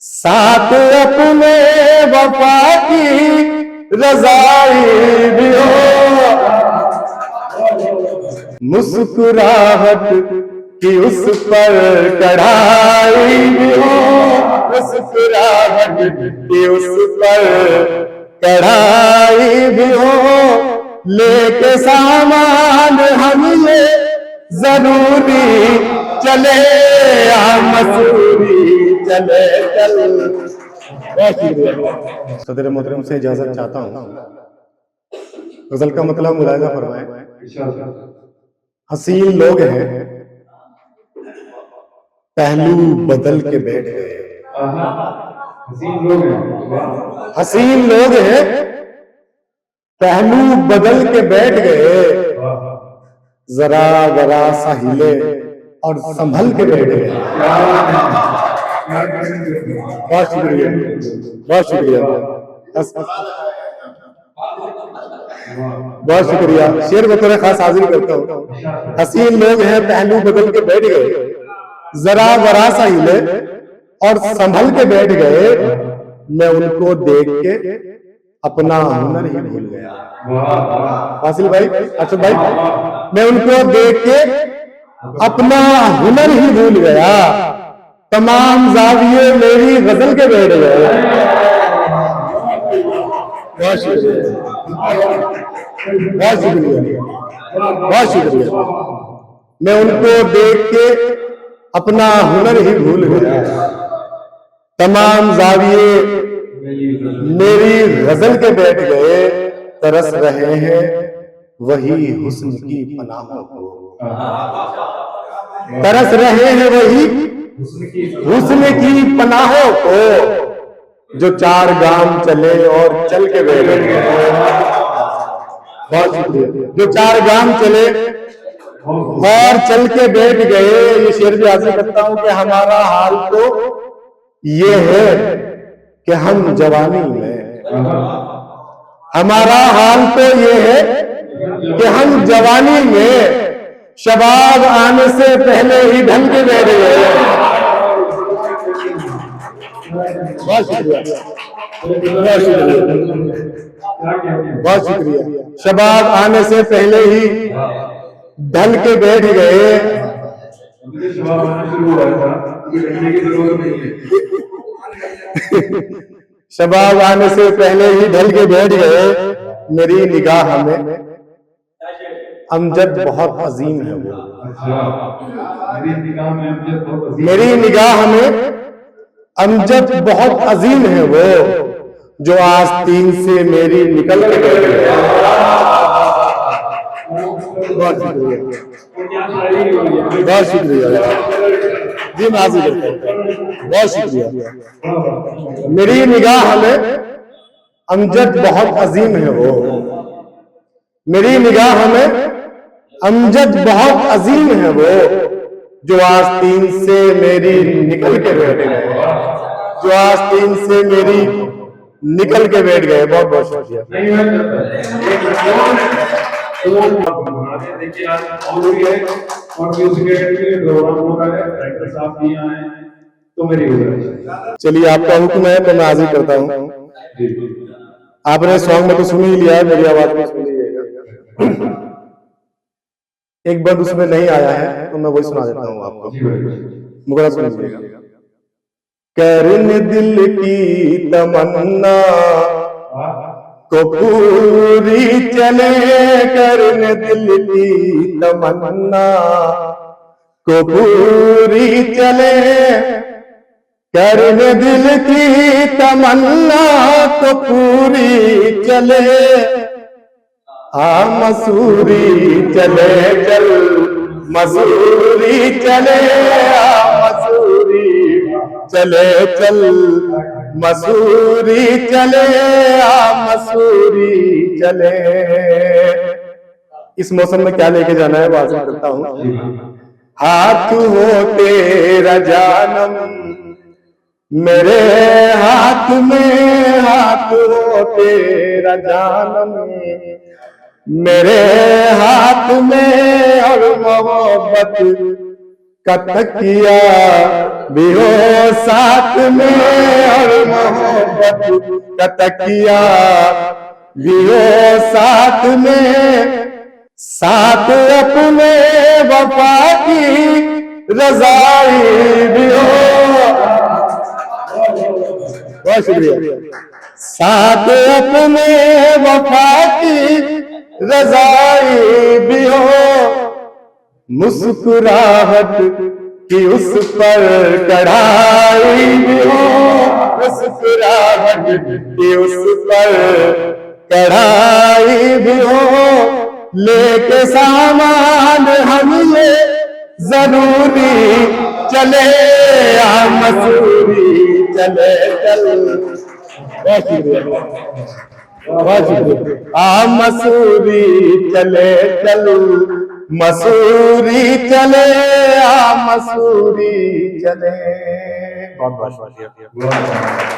साथ अपने वफा की रजाई भी हो, मुस्कुराहट की उस पर कढ़ाई भी हो, मुस्कुराहट की उस पर कढ़ाई भी हो, लेके सामान हम ये जरूरी चले मसूरी चले चल। सदर मोहतरम से इजाजत चाहता हूँ। गजल का मतलब मुलाहिजा फरमाए। हसीन लोग हैं पहलू बदल के बैठ गए, हसीन लोग हैं पहलू बदल के बैठ गए, जरा जरा सा हिले और संभल के बैठ गए। बहुत शुक्रिया, बहुत शुक्रिया, बहुत शुक्रिया। शेर बतौर खास हाजिर करता हूँ। हसीन लोग हैं पहलू बदल के बैठ गए, जरा जरा सा हिले और संभल के बैठ गए, मैं उनको देख के अपना हुनर ही भूल गया। फासिल भाई, अच्छा भाई, मैं उनको देख के अपना हुनर ही भूल गया, तमाम जाविये मेरी गजल के बैठ गए। बहुत शुक्रिया, बहुत शुक्रिया, बहुत शुक्रिया। मैं उनको देख के अपना हुनर ही भूल गया, तमाम जाविये मेरी गजल के बैठ गए, तरस रहे हैं वही हुस्न की पनाहों को, तरस रहे हैं वही हुस्न की पनाहों को, जो चार गाम चले और चल के बैठ गए। बहुत शुक्रिया। जो चार गाम चले और चल के बैठ गए। ये शेर भी हासिल करता हूं कि हमारा हाल तो ये है कि हम जवानी में, हमारा हाल तो ये है कि हम जवानी में शबाब आने से पहले ही ढल के बैठ गए। बहुत शुक्रिया, बहुत शुक्रिया, बहुत शुक्रिया। शबाब आने से पहले ही ढल के बैठ गए। शबाब आने से पहले ही ढल के बैठ गए। मेरी निगाह में अमजद बहुत अजीम है वो, मेरी निगाह में अमजद बहुत अजीम है वो, जो आस्तीन से मेरी निकल के बैठ गए। बहुत शुक्रिया, बहुत शुक्रिया जी, मैं हाजिर करता हूं। बहुत शुक्रिया। मेरी निगाह में अमजद बहुत अजीम है वो, मेरी निगाह में अमजद बहुत अजीम है वो, जो आस्तीन से मेरी निकल के बैठ गए, जो आस्तीन से मेरी निकल के बैठ गए। बहुत बहुत शुक्रिया। देखिए आज और भी है और म्यूजिक के लिए प्रोग्राम हो रहा है, डायरेक्टर साहब भी आए हैं, तो मेरी चलिए आपका हुक्म है तो मैं हाजिर करता हूँ। आपने सॉन्ग में तो सुन ही लिया है, मेरी आवाज में सुन लीजिएगा। एक बंद उसमें नहीं आया है तो मैं वही सुना देता हूँ आपको, मुगरा सुन लीजिएगा। करने दिल की तमन्ना को पूरी चले, करने दिल की तमन्ना को पूरी चले, करने दिल की तमन्ना को पूरी चले, मसूरी चले चल, मसूरी चले, मसूरी चले चल, मसूरी चले, मसूरी चले। इस मौसम में क्या लेके जाना है बात करता हूँ। हाथ हो तेरा जानम मेरे हाथ में, हाथ हो तेरा जानम मेरे हाथ में, और मोहब्बत का तकिया भी हो साथ में, मोहब्बत का तकिया भी हो साथ में, साथ अपने वफा की रजाई भी हो। बहुत शुक्रिया। साथ अपने वफा की रजाई भी हो, मुस्कुराहट की उस पर कढ़ाई भी हो, मुस्कुराहट की उस पर कढ़ाई भी हो, लेके सामान हम ये जरूरी चले मसूरी चले चल। बहुत शुक्रिया, बहुत शुक्रिया। मसूरी चले चल, मसूरी चले मसूरी चले। बहुत बहुत शुक्रिया।